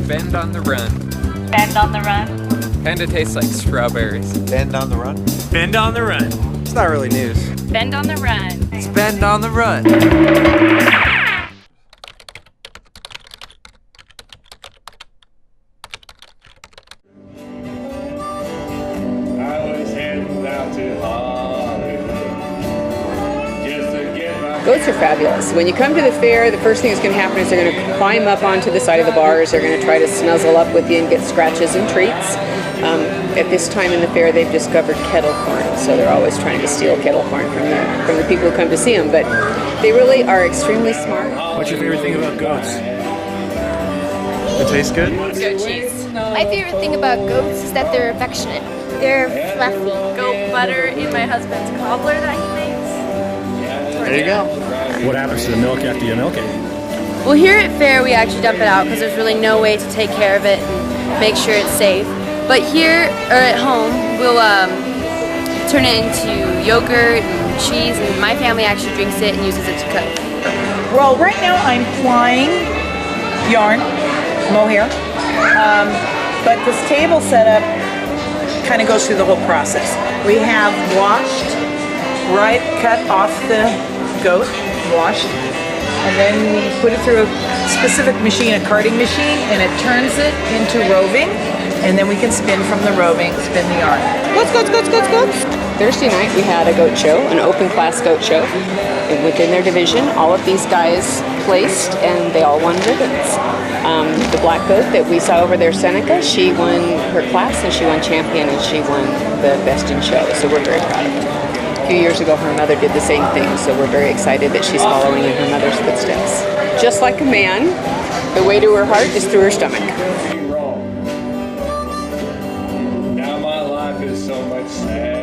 Bend on the run. Bend on the run. Kinda tastes like strawberries. Bend on the run? Bend on the run. It's not really news. Bend on the run. It's Bend on the run. Goats are fabulous. When you come to the fair, the first thing that's going to happen is they're going to climb up onto the side of the bars. They're going to try to snuzzle up with you and get scratches and treats. At this time in the fair, they've discovered kettle corn, so they're always trying to steal kettle corn from the people who come to see them. But they really are extremely smart. What's your favorite thing about goats? It tastes good? Goat cheese. My favorite thing about goats is that they're affectionate. They're fluffy. Goat butter in my husband's cobbler that he makes. There you go. What happens to the milk after you milk it? Well, here at Fair, we actually dump it out because there's really no way to take care of it and make sure it's safe. But here, or at home, we'll turn it into yogurt and cheese, and my family actually drinks it and uses it to cook. Well, right now I'm plying yarn, mohair, but this table setup kind of goes through the whole process. We have washed, right, cut off the goat, washed, and then we put it through a specific machine, a carding machine, and it turns it into roving, and then we can spin from the roving, spin the yarn. Goats, goats, goats, goats, goats. Thursday night we had a goat show, an open class goat show. Within their division, all of these guys placed and they all won ribbons. The black goat that we saw over there, Seneca, she won her class and she won champion and she won the best in show, so we're very proud of her. A few years ago her mother did the same thing, so we're very excited that she's following in her mother's footsteps. Just like a man, the way to her heart is through her stomach. Now my life is so much sadder.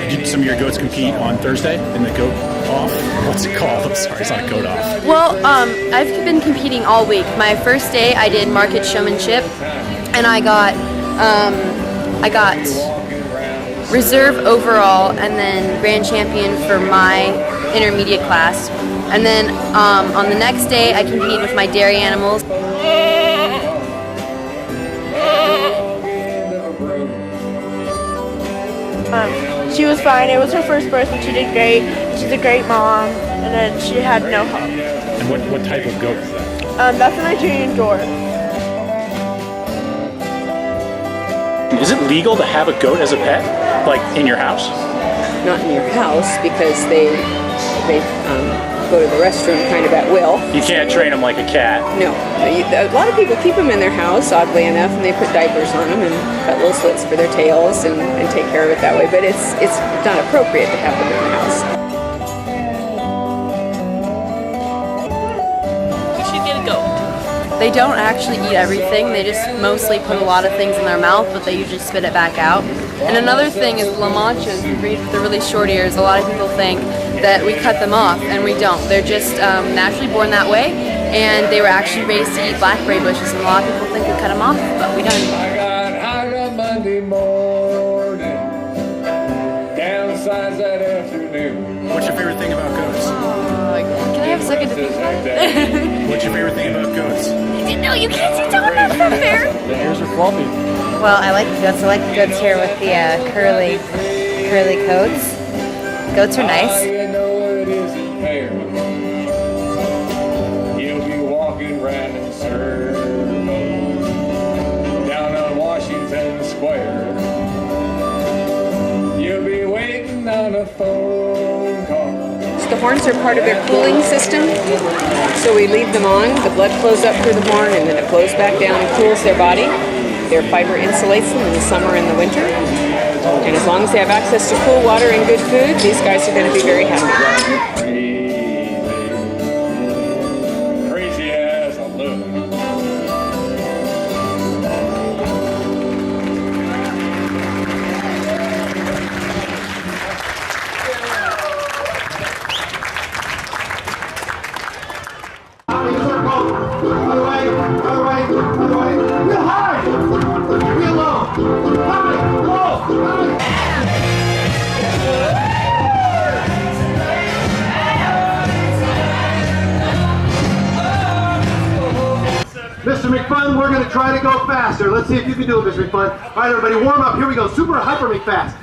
Did some of your goats compete on Thursday in the goat off? What's it called? I'm sorry, it's not a goat off. Well, I've been competing all week. My first day, I did market showmanship, and I got reserve overall, and then grand champion for my intermediate class. And then on the next day, I competed with my dairy animals. She was fine. It was her first birth and she did great. She's a great mom, and then she had no help. And what type of goat is that? That's a Nigerian dwarf. Is it legal to have a goat as a pet, like in your house? Not in your house because they go to the restroom kind of at will. You can't train them like a cat. No. A lot of people keep them in their house, oddly enough, and they put diapers on them and cut little slits for their tails and take care of it that way. But it's not appropriate to have them in the house. We should get a goat. They don't actually eat everything. They just mostly put a lot of things in their mouth, but they usually spit it back out. And another thing is La Manchas, the breed with the really short ears. A lot of people think that we cut them off, and we don't. They're just naturally born that way, and they were actually raised to eat blackberry bushes, and a lot of people think we cut them off, but we don't. I got Monday morning, downsides that afternoon. What's your favorite thing about goats? Can I have a second to think about it? What's your favorite thing about goats? No, you can't see donuts from there. The ears are floppy. Well, I like the goats. I like the goats here with the curly coats. Goats are nice. You know it isn't fair. You'll be walking round in circles down on Washington Square. You'll be waiting on a phone call. The horns are part of their cooling system, so we leave them on. The blood flows up through the horn and then it flows back down and cools their body. Their fiber insulates them in the summer and the winter. And as long as they have access to cool water and good food, these guys are going to be very happy. Crazy as a loon. Mr. McFun, we're going to try to go faster. Let's see if you can do it, Mr. McFun. All right, everybody, warm up. Here we go. Super hyper McFast.